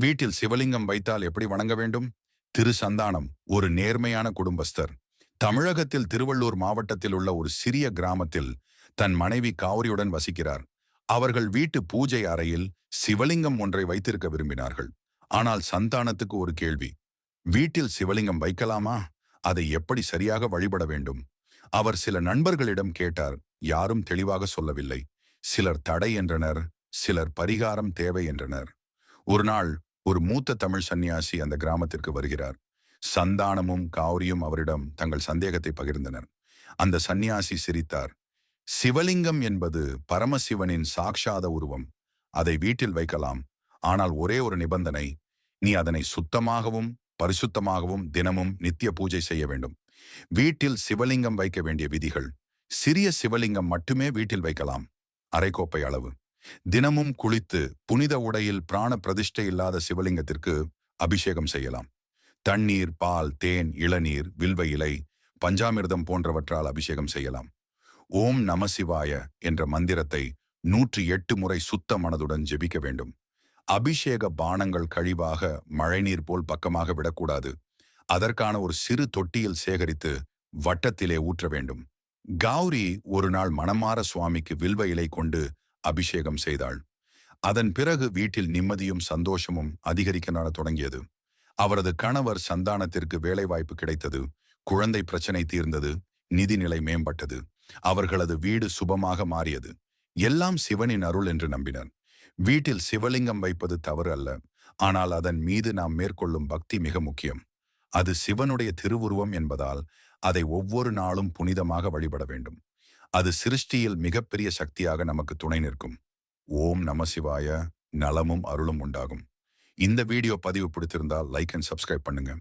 வீட்டில் சிவலிங்கம் வைத்தால் எப்படி வணங்க வேண்டும்? திரு சந்தானம் ஒரு நேர்மையான குடும்பஸ்தர். தமிழகத்தில் திருவள்ளூர் மாவட்டத்தில் உள்ள ஒரு சிறிய கிராமத்தில் தன் மனைவி காவிரியுடன் வசிக்கிறார். அவர்கள் வீட்டு பூஜை அறையில் சிவலிங்கம் ஒன்றை வைத்திருக்க விரும்பினார்கள். ஆனால் சந்தானத்துக்கு ஒரு கேள்வி. வீட்டில் சிவலிங்கம் வைக்கலாமா? அதை எப்படி சரியாக வழிபட வேண்டும்? அவர் சில நண்பர்களிடம் கேட்டார். யாரும் தெளிவாக சொல்லவில்லை. சிலர் தடை என்றனர், சிலர் பரிகாரம் தேவை என்றனர். ஒரு நாள் ஒரு மூத்த தமிழ் சந்நியாசி அந்த கிராமத்திற்கு வருகிறார். சந்தானமும் காவிரியும் அவரிடம் தங்கள் சந்தேகத்தை பகிர்ந்தனர். அந்த சந்நியாசி சிரித்தார். சிவலிங்கம் என்பது பரமசிவனின் சாக்ஷாத உருவம். அதை வீட்டில் வைக்கலாம். ஆனால் ஒரே ஒரு நிபந்தனை, நீ அதனை சுத்தமாகவும் பரிசுத்தமாகவும் தினமும் நித்திய பூஜை செய்ய வேண்டும். வீட்டில் சிவலிங்கம் வைக்க வேண்டிய விதிகள். சிறிய சிவலிங்கம் மட்டுமே வீட்டில் வைக்கலாம். அரைக்கோப்பை அளவு. தினமும் குளித்து புனித உடையில் பிராண பிரதிஷ்டை இல்லாத சிவலிங்கத்திற்கு அபிஷேகம் செய்யலாம். தண்ணீர், பால், தேன், இளநீர், வில்வ இலை, பஞ்சாமிர்தம் போன்றவற்றால் அபிஷேகம் செய்யலாம். ஓம் நமசிவாய என்ற மந்திரத்தை 108 முறை சுத்த மனதுடன் ஜெபிக்க வேண்டும். அபிஷேக பானங்கள் கழிவாக மழைநீர் போல் பக்கமாக விடக்கூடாது. அதற்கான ஒரு சிறு தொட்டியில் சேகரித்து வட்டத்திலே ஊற்ற வேண்டும். கௌரி ஒரு நாள் மனமார சுவாமிக்கு வில்வ இலை கொண்டு அபிஷேகம் செய்தாள். அதன் பிறகு வீட்டில் நிம்மதியும் சந்தோஷமும் அதிகரிக்க தொடங்கியது. அவரது கணவர் சந்தானத்திற்கு வேலைவாய்ப்பு கிடைத்தது. குழந்தை பிரச்சனை தீர்ந்தது. நிதிநிலை மேம்பட்டது. அவர்களது வீடு சுபமாக மாறியது. எல்லாம் சிவனின் அருள் என்று நம்பினர். வீட்டில் சிவலிங்கம் வைப்பது தவறு அல்ல. ஆனால் அதன் மீது நாம் மேற்கொள்ளும் பக்தி மிக முக்கியம். அது சிவனுடைய திருவுருவம் என்பதால் அதை ஒவ்வொரு நாளும் புனிதமாக வழிபட வேண்டும். அது சிருஷ்டியில் மிகப்பெரிய சக்தியாக நமக்கு துணை நிற்கும். ஓம் நமசிவாய. நலமும் அருளும் உண்டாகும். இந்த வீடியோ பதிவு பிடித்திருந்தால் லைக் அண்ட் சப்ஸ்கிரைப் பண்ணுங்க.